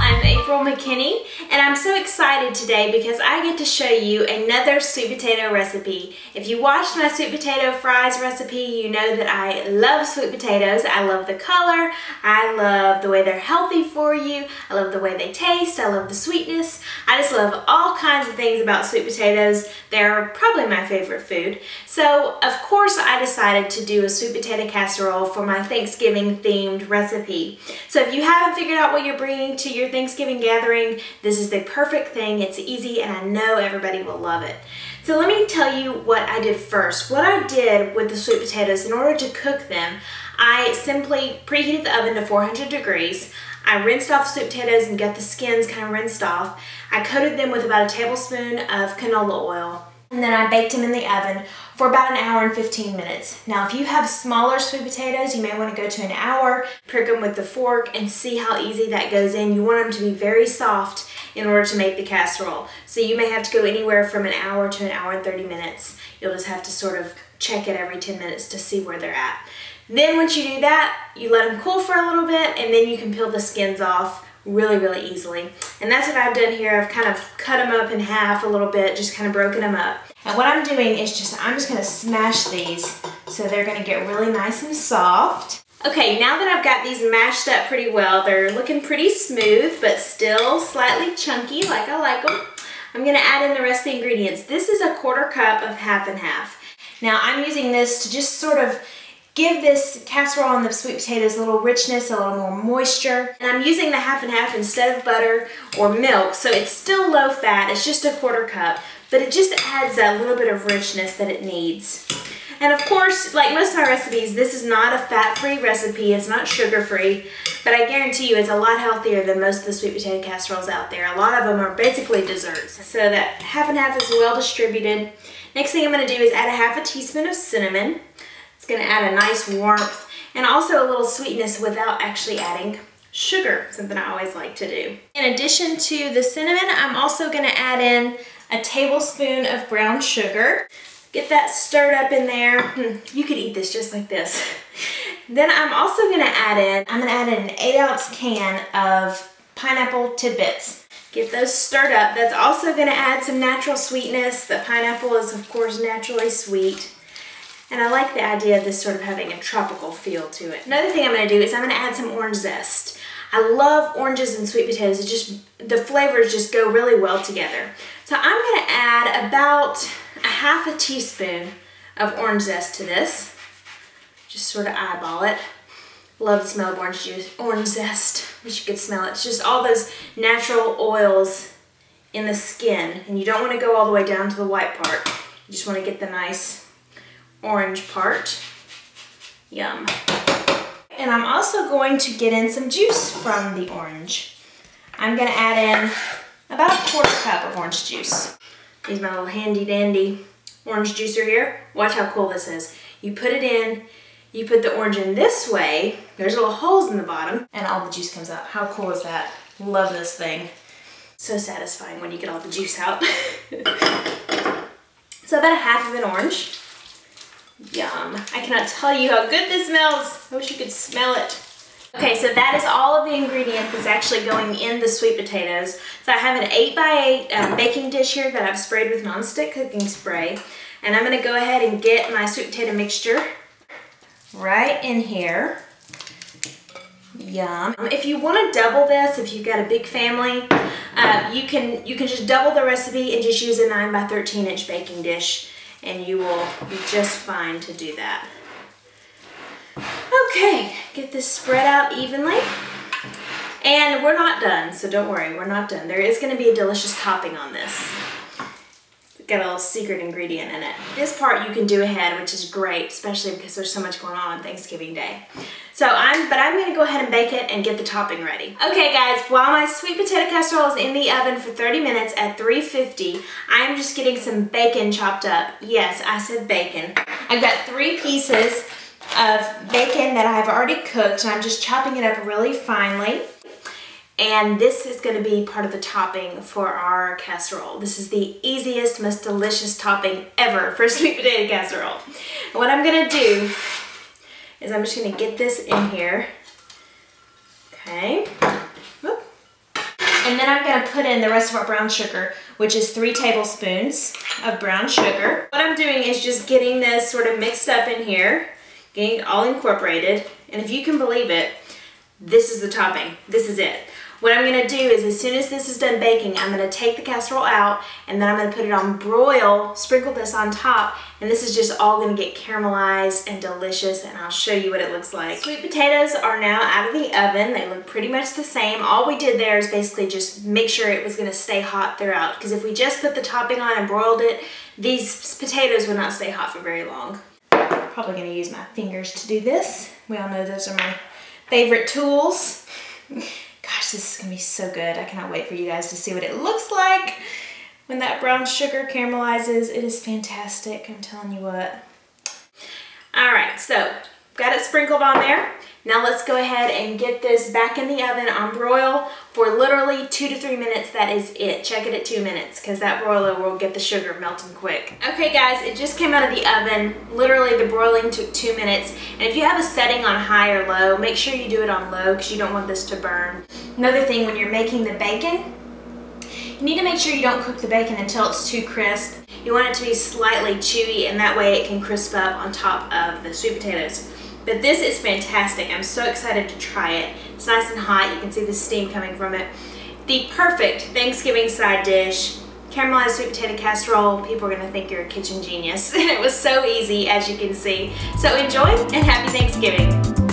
I'm April McKinney, and I'm so excited today because I get to show you another sweet potato recipe. If you watched my sweet potato fries recipe, you know that I love sweet potatoes. I love the color, I love the way they're healthy for you, I love the way they taste, I love the sweetness. I just love all kinds of things about sweet potatoes. They're probably my favorite food. So, of course, I decided to do a sweet potato casserole for my Thanksgiving themed recipe. So if you haven't figured out what you're bringing to your Thanksgiving gathering, this is the perfect thing. It's easy and I know everybody will love it. So let me tell you what I did first. What I did with the sweet potatoes, in order to cook them, I simply preheated the oven to 400 degrees. I rinsed off the sweet potatoes and got the skins kind of rinsed off. I coated them with about a tablespoon of canola oil. And then I baked them in the oven for about an hour and 15 minutes. Now, if you have smaller sweet potatoes, you may want to go to an hour, prick them with the fork, and see how easy that goes in. You want them to be very soft in order to make the casserole. So you may have to go anywhere from an hour to an hour and 30 minutes. You'll just have to sort of check it every 10 minutes to see where they're at. Then once you do that, you let them cool for a little bit, and then you can peel the skins off really easily. And that's what I've done here. I've kind of cut them up in half a little bit, just kind of broken them up. And what I'm doing is I'm just gonna smash these so they're gonna get really nice and soft. Okay, now that I've got these mashed up pretty well, they're looking pretty smooth, but still slightly chunky like I like them. I'm gonna add in the rest of the ingredients. This is a 1/4 cup of half and half. Now I'm using this to just sort of give this casserole and the sweet potatoes a little richness, a little more moisture. And I'm using the half and half instead of butter or milk, so it's still low fat. It's just a 1/4 cup, but it just adds that little bit of richness that it needs. And of course, like most of my recipes, this is not a fat-free recipe. It's not sugar-free, but I guarantee you it's a lot healthier than most of the sweet potato casseroles out there. A lot of them are basically desserts. So that half and half is well distributed. Next thing I'm gonna do is add a ½ teaspoon of cinnamon. It's gonna add a nice warmth and also a little sweetness without actually adding sugar, something I always like to do. In addition to the cinnamon, I'm also gonna add in a tablespoon of brown sugar. Get that stirred up in there. You could eat this just like this. Then I'm also gonna add in an 8-ounce can of pineapple tidbits. Get those stirred up. That's also gonna add some natural sweetness. The pineapple is of course naturally sweet. And I like the idea of this sort of having a tropical feel to it. Another thing I'm gonna do is I'm gonna add some orange zest. I love oranges and sweet potatoes. The flavors just go really well together. So I'm gonna add about a ½ teaspoon of orange zest to this. Just sort of eyeball it. Love the smell of orange juice, orange zest. Wish you could smell it. It's just all those natural oils in the skin. And you don't wanna go all the way down to the white part. You just wanna get the nice orange part. Yum. And I'm also going to get in some juice from the orange. I'm gonna add in about a 1/4 cup of orange juice. Use my little handy dandy orange juicer here. Watch how cool this is. You put it in, you put the orange in this way, there's little holes in the bottom, and all the juice comes out. How cool is that? Love this thing. So satisfying when you get all the juice out. So about a ½ of an orange. Yum. I cannot tell you how good this smells. I wish you could smell it. Okay, so that is all of the ingredient that's actually going in the sweet potatoes. So I have an 8x8 baking dish here that I've sprayed with nonstick cooking spray. And I'm gonna go ahead and get my sweet potato mixture right in here. Yum. If you wanna double this, if you've got a big family, you can just double the recipe and just use a 9x13" baking dish. And you will be just fine to do that. Okay, get this spread out evenly. And we're not done, so don't worry, we're not done. There is gonna be a delicious topping on this. It's got a little secret ingredient in it. This part you can do ahead, which is great, especially because there's so much going on Thanksgiving Day. So I'm gonna go ahead and bake it and get the topping ready. Okay guys, while my sweet potato casserole is in the oven for 30 minutes at 350, I am just getting some bacon chopped up. Yes, I said bacon. I've got 3 pieces of bacon that I've already cooked, and I'm just chopping it up really finely. And this is gonna be part of the topping for our casserole. This is the easiest, most delicious topping ever for sweet potato casserole. And what I'm gonna do is I'm just gonna get this in here. Okay. Whoop. And then I'm gonna put in the rest of our brown sugar, which is 3 tablespoons of brown sugar. What I'm doing is just getting this sort of mixed up in here, getting it all incorporated. And if you can believe it, this is the topping. This is it. What I'm gonna do is, as soon as this is done baking, I'm gonna take the casserole out and then I'm gonna put it on broil, sprinkle this on top, and this is just all gonna get caramelized and delicious, and I'll show you what it looks like. Sweet potatoes are now out of the oven. They look pretty much the same. All we did there is basically just make sure it was gonna stay hot throughout, because if we just put the topping on and broiled it, these potatoes would not stay hot for very long. Probably gonna use my fingers to do this. We all know those are my favorite tools. Gosh, this is gonna be so good. I cannot wait for you guys to see what it looks like when that brown sugar caramelizes. It is fantastic, I'm telling you what. All right, so got it sprinkled on there. Now let's go ahead and get this back in the oven on broil for literally 2 to 3 minutes. That is it. Check it at 2 minutes, because that broiler will get the sugar melting quick. Okay guys, it just came out of the oven. Literally the broiling took 2 minutes. And if you have a setting on high or low, make sure you do it on low, because you don't want this to burn. Another thing, when you're making the bacon, you need to make sure you don't cook the bacon until it's too crisp. You want it to be slightly chewy, and that way it can crisp up on top of the sweet potatoes. But this is fantastic. I'm so excited to try it. It's nice and hot. You can see the steam coming from it. The perfect Thanksgiving side dish, caramelized sweet potato casserole. People are gonna think you're a kitchen genius. It was so easy, as you can see. So enjoy and happy Thanksgiving.